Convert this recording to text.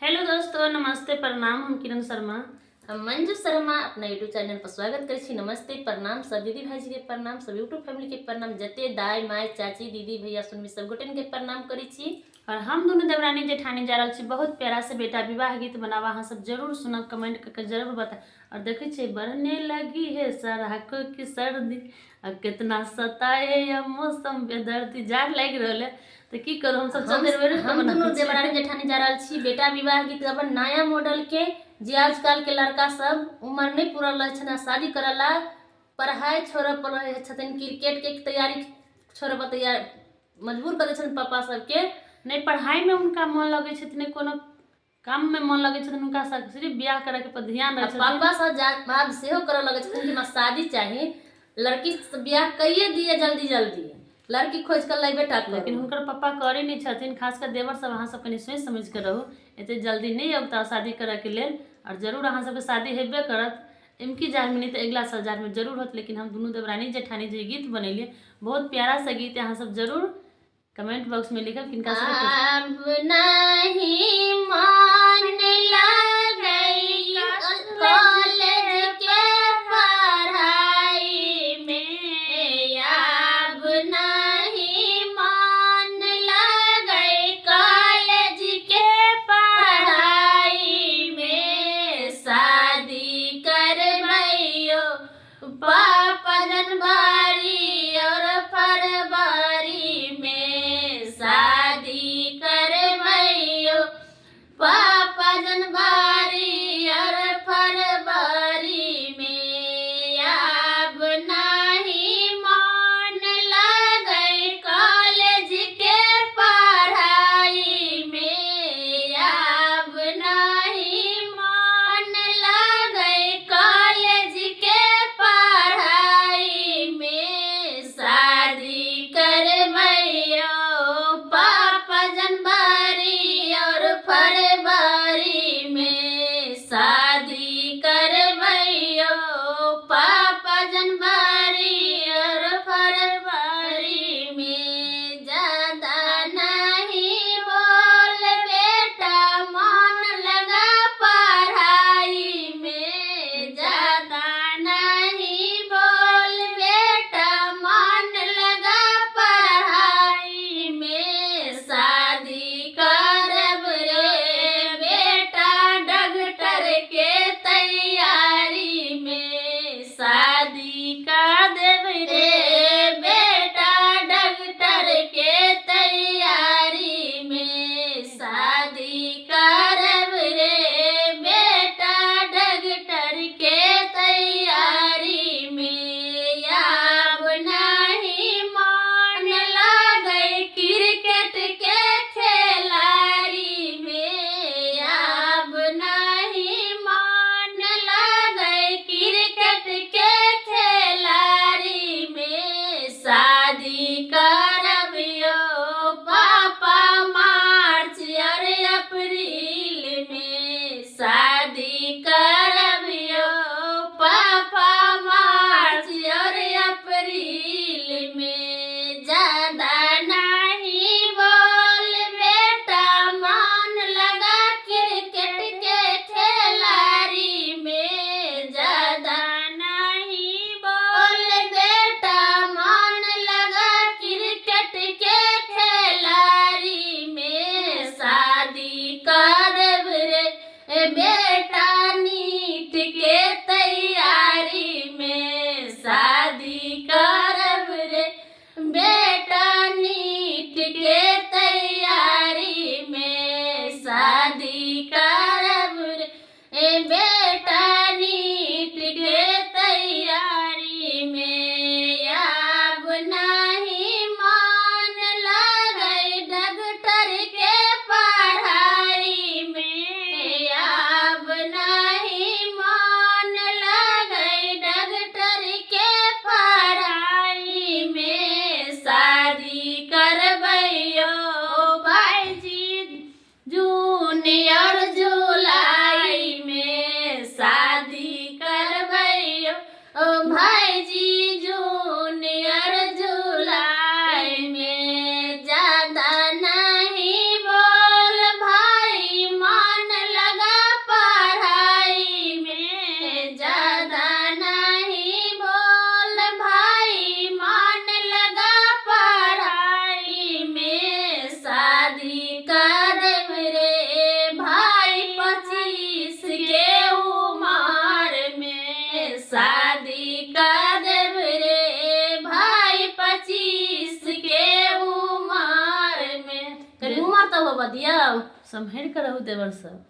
Hello दोस्तों, नमस्ते प्रणाम। हम किरण शर्मा, हम मंजू शर्मा अपना यूट्यूब चैनल पर स्वागत करे छी। नमस्ते प्रणाम सब दीदी भाई जी के प्रणाम, सब यूट्यूब फैमिली के प्रणाम, जते दाई माय चाची दीदी भैया सुनमी सब गोटेन के प्रणाम करे छी। और हम दोनों देवरानी जेठानी जा रहा छी बहुत प्यारा से बेटा विवाह गीत बनावा। अहाँ सब जरूर सुनब, कमेंट करके जरूर बता। और देखे छे बढ़ने लगी है सराखों की सर्दी, और कितना सताए या मौसम बेदर्दी। जार लग रहा है तो की करूँ, हम सब हम दोनों देवरानी जेठानी जा रहा छी बेटा विवाह गीत अपन नया मॉडल के, जे आजकल के लड़का सब उम्र नहीं पूरा लक्षण शादी करला, पढ़ाई छोड़ पड़े छथिन, क्रिकेट के तैयारी छोड़ तैयार मजबूर करे छथिन पापा सबके। नहीं पढ़ाई में उनका मन लगे छथिन, कोनो काम में मन लगे छथिन, उनका सिर्फ ब्याह करे के पर ध्यान रहे छथिन। पापा सब बात सेहो करे लगे छथिन कि हमरा शादी चाहिए, लड़की से ब्याह कइए दिए जल्दी जल्दी, लड़की खोज कर लाई बेटा। लेकिन उनकर पापा करे नहीं छथिन, खासकर देवर सब। अहाँ सब कनी सोच समझ के रहू, एते जल्दी नहीं अबता शादी करे के लेल। और जरूर अहाँ सबके शादी हेबे करत, इनकी जार में नहीं तो अगला साल जार में जरूर होत। लेकिन हम दोनों देवरानी जेठानी जो गीत बनैलिए बहुत प्यारा सा गीत है। अहाँ सब जरूर कमेंट बॉक्स में लिखब किनका से अब नहीं मान लगई कॉलेज के पढ़ाई में, अब नहीं मान लगई कॉलेज के पढ़ाई में, शादी करबैयो पापा जनवरी और फरवरी में, शादी करबैयो पापा जनवरी और फरवरी में, अब नहीं मन लगई कॉलेज के पढ़ाई में, अब नहीं मन लगई कॉलेज के पढ़ाई में, शादी करबैयो पापा जनवरी और फरवरी में, शादी करबैयो पापा जनवरी और फरवरी में, ज्यादा नहीं बोल बेटा मन लगा पढ़ाई में, ज्यादा नहीं बोल बेटा मन लगा पढ़ाई में, शादी करब रे बेटा डॉक्टर के तैयारी में, शादी कर देब रे बेटा डॉक्टर के तैयारी में, शादी करब रे बेटा डॉक्टर के तैयारी में, अब नहीं मन लगई क्रिकेट के खिलाड़ी में, अब नहीं मन लगई क्रिकेट के खिलाड़ी में, शादी करबियो पापा मार्च और अप्रैल में, शादी करबियो पापा मार्च और अप्रैल में, ज्यादा नहीं बोल बेटा मन लगा क्रिकेट के खिलाड़ी में, ज्यादा नहीं बोल बेटा मन लगा क्रिकेट के खिलाड़ी में, शादी करब रे बेटा नीट के तैयारी में, शादी करब रे बेटा नीट के तैयारी में, शादी करब रे बेटा नीट के तैयारी में, अब नहीं मन लगई डॉक्टर के पढ़ाई में, अब नहीं मन लगई डॉक्टर के पढ़ाई में, शादी करबैयो भाईजी जूनियर सब हो बदिया सम्हेर कर रहू देवर सब।